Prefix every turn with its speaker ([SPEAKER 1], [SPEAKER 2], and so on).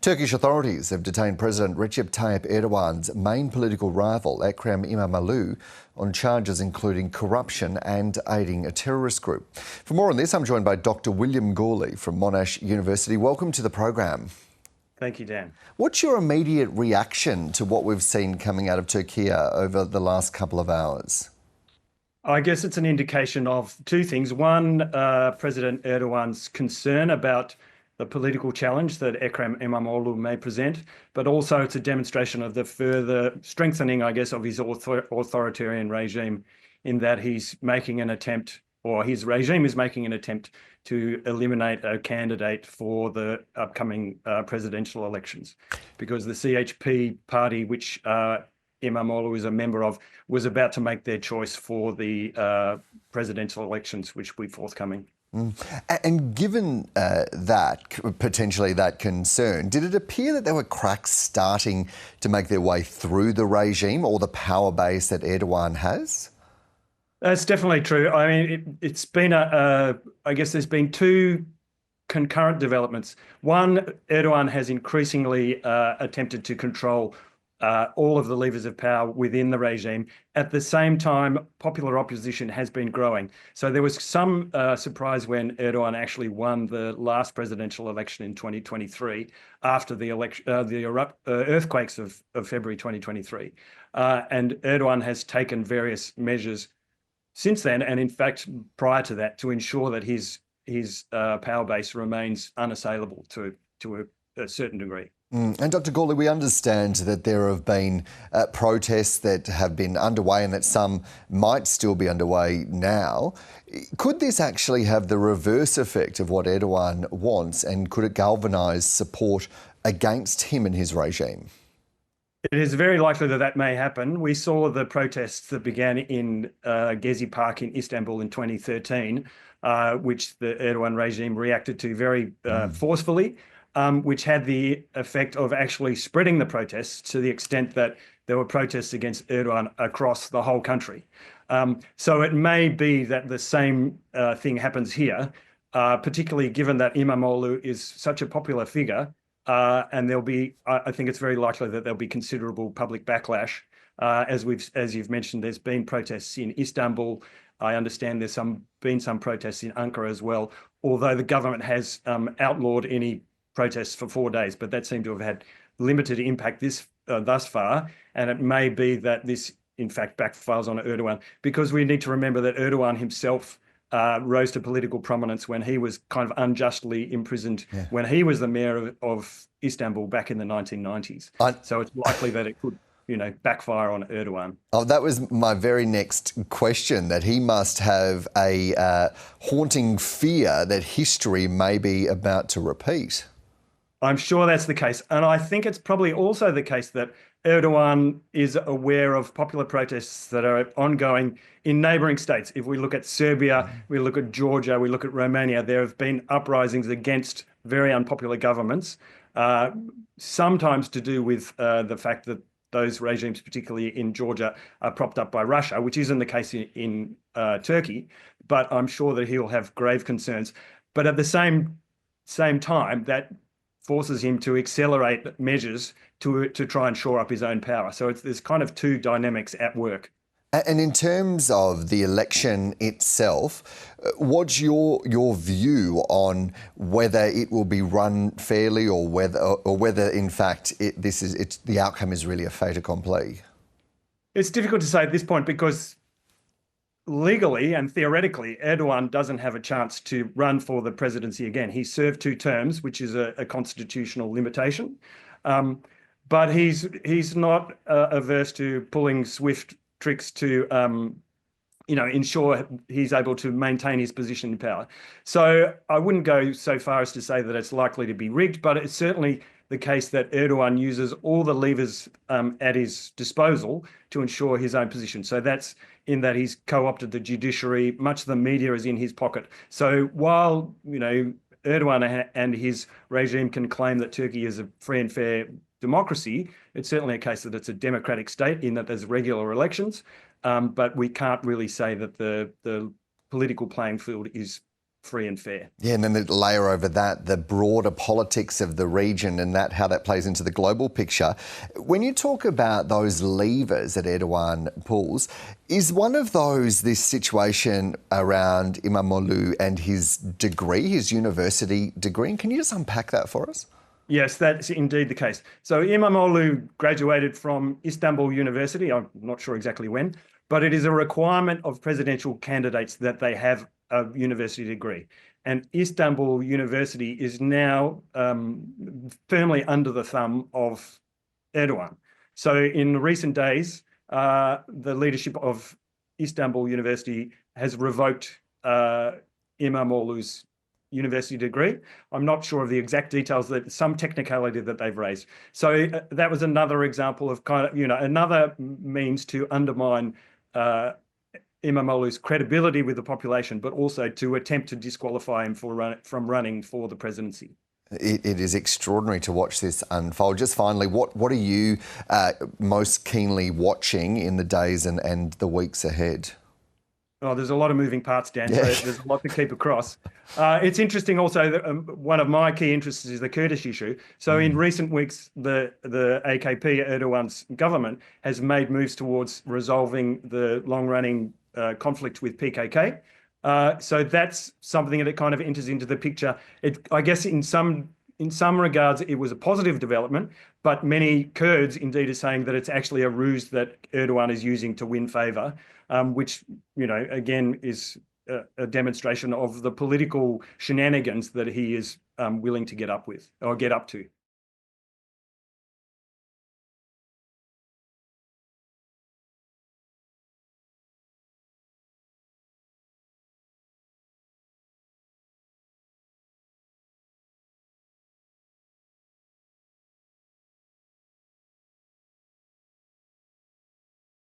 [SPEAKER 1] Turkish authorities have detained President Recep Tayyip Erdogan's main political rival, Ekrem İmamoğlu, on charges including corruption and aiding a terrorist group. For more on this, I'm joined by Dr. William Gourlay from Monash University. Welcome to the program.
[SPEAKER 2] Thank you, Dan.
[SPEAKER 1] What's your immediate reaction to what we've seen coming out of Turkey over the last couple of hours?
[SPEAKER 2] I guess it's an indication of two things. One, President Erdogan's concern about the political challenge that Ekrem İmamoğlu may present, but also it's a demonstration of the further strengthening, I guess, of his authoritarian regime, in that he's making an attempt, or his regime is making an attempt to eliminate a candidate for the upcoming presidential elections, because the CHP party, which İmamoğlu is a member of, was about to make their choice for the presidential elections, which will be forthcoming.
[SPEAKER 1] And given potentially that concern, did it appear that there were cracks starting to make their way through the regime or the power base that Erdogan has?
[SPEAKER 2] That's definitely true. I mean, it's been I guess there's been two concurrent developments. One, Erdogan has increasingly attempted to control all of the levers of power within the regime. At the same time, popular opposition has been growing. So there was some surprise when Erdogan actually won the last presidential election in 2023 after the earthquakes of February 2023. And Erdogan has taken various measures since then, and in fact, prior to that, to ensure that his power base remains unassailable to a certain degree.
[SPEAKER 1] And Dr. Gourlay, we understand that there have been protests that have been underway and that some might still be underway now. Could this actually have the reverse effect of what Erdogan wants, and could it galvanise support against him and his regime?
[SPEAKER 2] It is very likely that that may happen. We saw the protests that began in Gezi Park in Istanbul in 2013, which the Erdogan regime reacted to very forcefully. Which had the effect of actually spreading the protests to the extent that there were protests against Erdogan across the whole country. So it may be that the same thing happens here, particularly given that İmamoğlu is such a popular figure, and there'll be, I think it's very likely that there'll be considerable public backlash. As you've mentioned, there's been protests in Istanbul. I understand there's been some protests in Ankara as well, although the government has outlawed any protests for 4 days, but that seemed to have had limited impact thus far. And it may be that this, in fact, backfires on Erdogan, because we need to remember that Erdogan himself rose to political prominence when he was kind of unjustly imprisoned when he was the mayor of Istanbul back in the 1990s. So it's likely that it could, backfire on Erdogan.
[SPEAKER 1] Oh, that was my very next question, that he must have a haunting fear that history may be about to repeat.
[SPEAKER 2] I'm sure that's the case. And I think it's probably also the case that Erdogan is aware of popular protests that are ongoing in neighbouring states. If we look at Serbia, we look at Georgia, we look at Romania, there have been uprisings against very unpopular governments, sometimes to do with the fact that those regimes, particularly in Georgia, are propped up by Russia, which isn't the case in Turkey. But I'm sure that he'll have grave concerns. But at the same time, that forces him to accelerate measures to try and shore up his own power. So there's kind of two dynamics at work.
[SPEAKER 1] And in terms of the election itself, what's your view on whether it will be run fairly, or whether in fact the outcome is really a fait accompli?
[SPEAKER 2] It's difficult to say at this point, because legally and theoretically, Erdogan doesn't have a chance to run for the presidency again. He served 2 terms, which is a constitutional limitation. But he's not averse to pulling swift tricks to ensure he's able to maintain his position in power. So I wouldn't go so far as to say that it's likely to be rigged, but it's certainly the case that Erdogan uses all the levers at his disposal to ensure his own position. So that's in that he's co-opted the judiciary, much of the media is in his pocket. So while, Erdogan and his regime can claim that Turkey is a free and fair democracy, it's certainly a case that it's a democratic state in that there's regular elections, but we can't really say that the political playing field is free and fair.
[SPEAKER 1] Yeah, and then the layer over that, the broader politics of the region and how that plays into the global picture. When you talk about those levers that Erdogan pulls, is one of those this situation around Imamoglu and his degree, his university degree? And can you just unpack that for us?
[SPEAKER 2] Yes, that's indeed the case. So Imamoglu graduated from Istanbul University. I'm not sure exactly when, but it is a requirement of presidential candidates that they have a university degree. And Istanbul University is now firmly under the thumb of Erdogan. So in recent days, the leadership of Istanbul University has revoked Imamoglu's university degree. I'm not sure of the exact details, that some technicality that they've raised. So that was another example of another means to undermine Imamoglu's credibility with the population, but also to attempt to disqualify him from running for the presidency.
[SPEAKER 1] It is extraordinary to watch this unfold. Just finally, what are you most keenly watching in the days and the weeks ahead?
[SPEAKER 2] Oh, there's a lot of moving parts, Dan.
[SPEAKER 1] Yeah.
[SPEAKER 2] So there's a lot to keep across. It's interesting also that one of my key interests is the Kurdish issue. So in recent weeks, the AKP, Erdogan's government, has made moves towards resolving the long-running conflict with PKK. So that's something that kind of enters into the picture. I guess in some regards, it was a positive development, but many Kurds indeed are saying that it's actually a ruse that Erdogan is using to win favour, which, again, is a demonstration of the political shenanigans that he is willing to get up to.